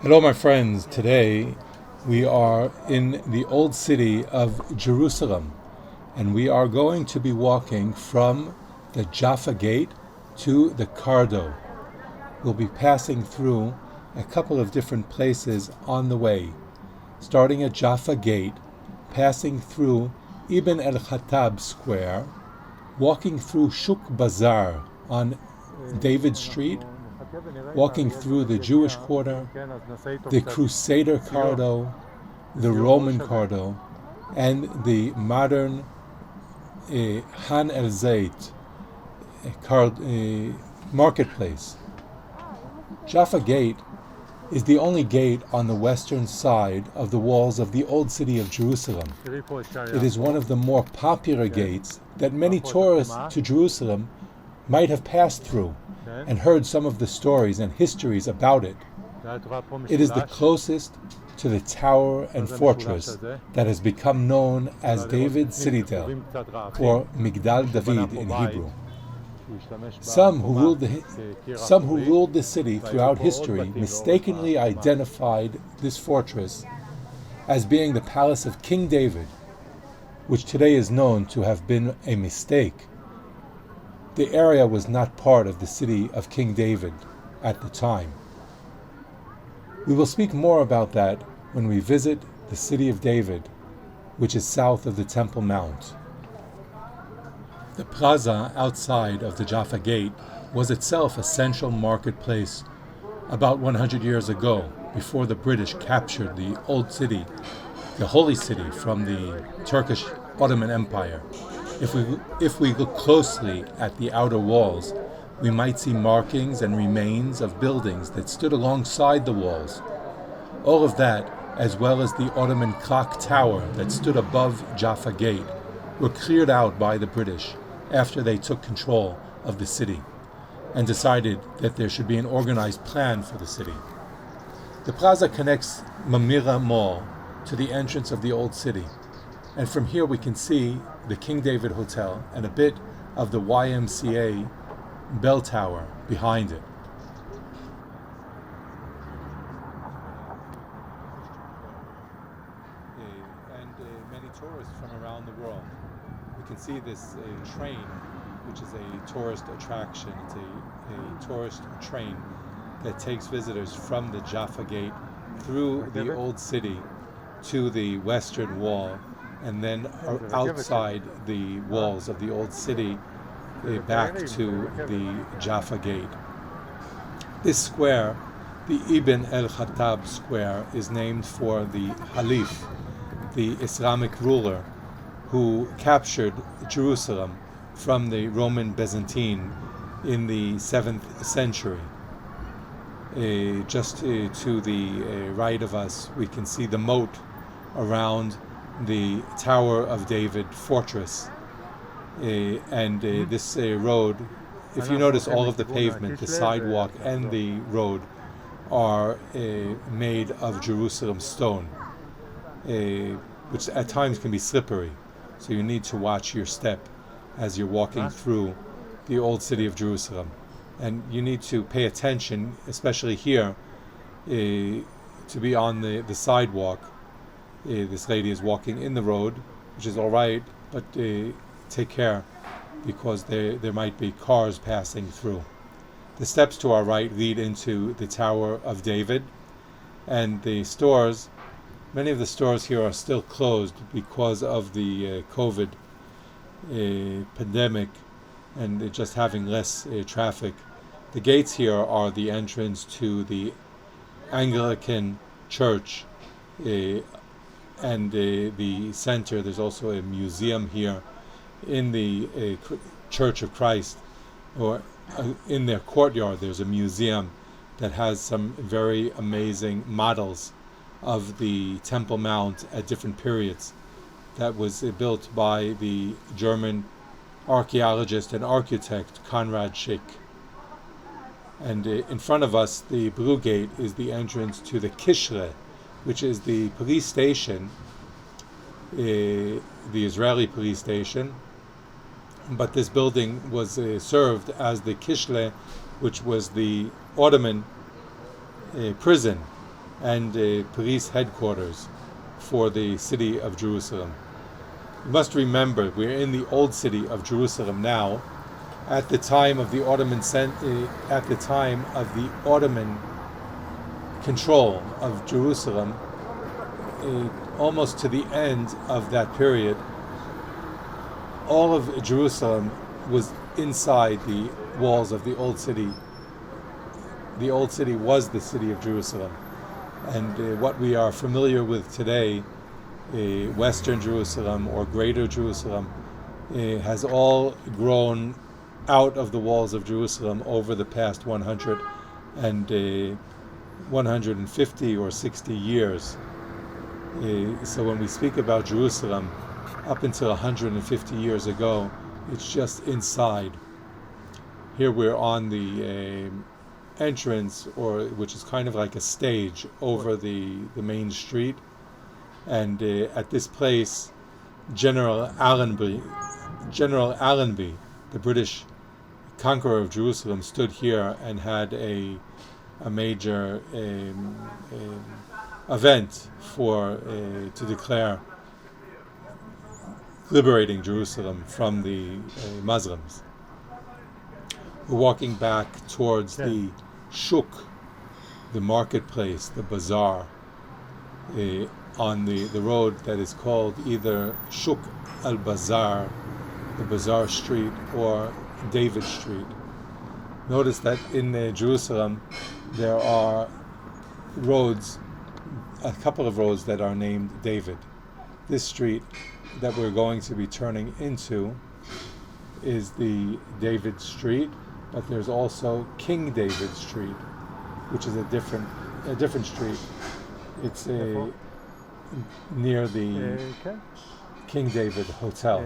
Hello, my friends. Today we are in the old city of Jerusalem, and we are going to be walking from the Jaffa Gate to the Cardo. We'll be passing through a couple of different places on the way, starting at Jaffa Gate, passing through Ibn el-Khattab Square, walking through Shuk Bazaar on David Street, walking through the Jewish Quarter, the Crusader Cardo, the Roman Cardo, and the modern Han el Zayt marketplace. Jaffa Gate is the only gate on the western side of the walls of the old city of Jerusalem. It is one of the more popular gates that many tourists to Jerusalem might have passed through and heard some of the stories and histories about it. It is the closest to the tower and fortress that has become known as David's Citadel, or Migdal David in Hebrew. Some who ruled the city throughout history mistakenly identified this fortress as being the palace of King David, which today is known to have been a mistake. The area was not part of the city of King David at the time. We will speak more about that when we visit the city of David, which is south of the Temple Mount. The plaza outside of the Jaffa Gate was itself a central marketplace about 100 years ago, before the British captured the old city, the holy city, from the Turkish Ottoman Empire. If we look closely at the outer walls, we might see markings and remains of buildings that stood alongside the walls. All of that, as well as the Ottoman clock tower that stood above Jaffa Gate, were cleared out by the British after they took control of the city and decided that there should be an organized plan for the city. The plaza connects Mamila Mall to the entrance of the old city, and from here we can see the King David Hotel and a bit of the YMCA bell tower behind it. And many tourists from around the world. We can see this train, which is a tourist attraction. It's a tourist train that takes visitors from the Jaffa Gate through the old city to the western wall, and then outside the walls of the old city back to the Jaffa Gate. This square, the Ibn el-Khattab Square, is named for the Caliph, the Islamic ruler who captured Jerusalem from the Roman Byzantine in the 7th century. Just to the right of us, we can see the moat around the Tower of David fortress, and this road, if you notice, all of the pavement, the sidewalk and the road are made of Jerusalem stone, which at times can be slippery, so you need to watch your step as you're walking through the old city of Jerusalem, and you need to pay attention, especially here, to be on the sidewalk. This lady is walking in the road, which is all right, but take care, because there might be cars passing through. The steps to our right lead into the Tower of David, and the stores, many of the stores here are still closed because of the COVID pandemic and just having less traffic. The gates here are the entrance to the Anglican Church, and the center. There's also a museum here in the Church of Christ, or in their courtyard there's a museum that has some very amazing models of the Temple Mount at different periods that was built by the German archaeologist and architect Konrad Schick. And in front of us, the blue gate is the entrance to the Kishle, which is the police station, the Israeli police station. But this building was served as the Kishle, which was the Ottoman a prison and a police headquarters for the city of Jerusalem. You must remember, we're in the old city of Jerusalem now. At the time of the Ottoman control of Jerusalem, almost to the end of that period, all of Jerusalem was inside the walls of the old city. The old city was the city of Jerusalem. And what we are familiar with today, Western Jerusalem or Greater Jerusalem, has all grown out of the walls of Jerusalem over the past 150 or 60 years. So when we speak about Jerusalem, up until 150 years ago, it's just inside. Here we're on the entrance, which is kind of like a stage over the main street. And at this place, General Allenby, the British conqueror of Jerusalem, stood here and had a major event to declare liberating Jerusalem from the Muslims. We're walking back towards the shuk, the marketplace, the bazaar, on the road that is called either Shuk al-Bazar, the Bazaar Street, or David Street. Notice that in Jerusalem there are roads, a couple of roads that are named David. This street that we're going to be turning into is the David Street, but there's also King David Street, which is a different street. It's near the King David Hotel.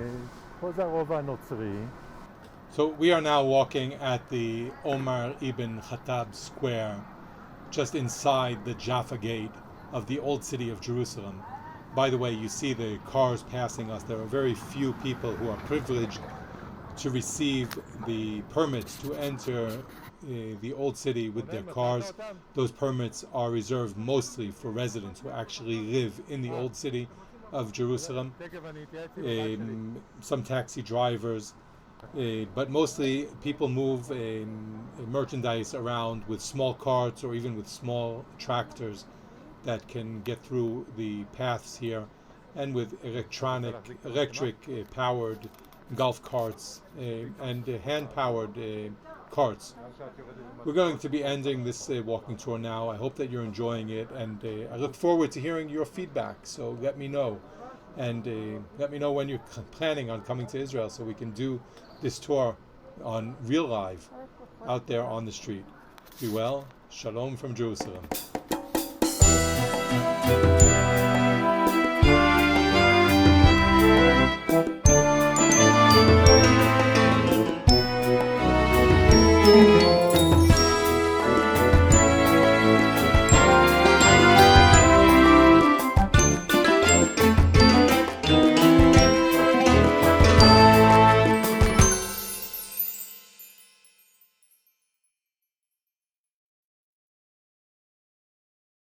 So we are now walking at the Omar ibn Khattab Square, just inside the Jaffa Gate of the old city of Jerusalem. By the way, you see the cars passing us. There are very few people who are privileged to receive the permits to enter the old city with their cars. Those permits are reserved mostly for residents who actually live in the old city of Jerusalem. Some taxi drivers, but mostly people move merchandise around with small carts or even with small tractors that can get through the paths here, and with electric powered golf carts and hand-powered carts. We're going to be ending this walking tour now. I hope that you're enjoying it, and I look forward to hearing your feedback. So let me know, and let me know when you're planning on coming to Israel so we can do this tour on real live out there on the street. Be well. Shalom from Jerusalem.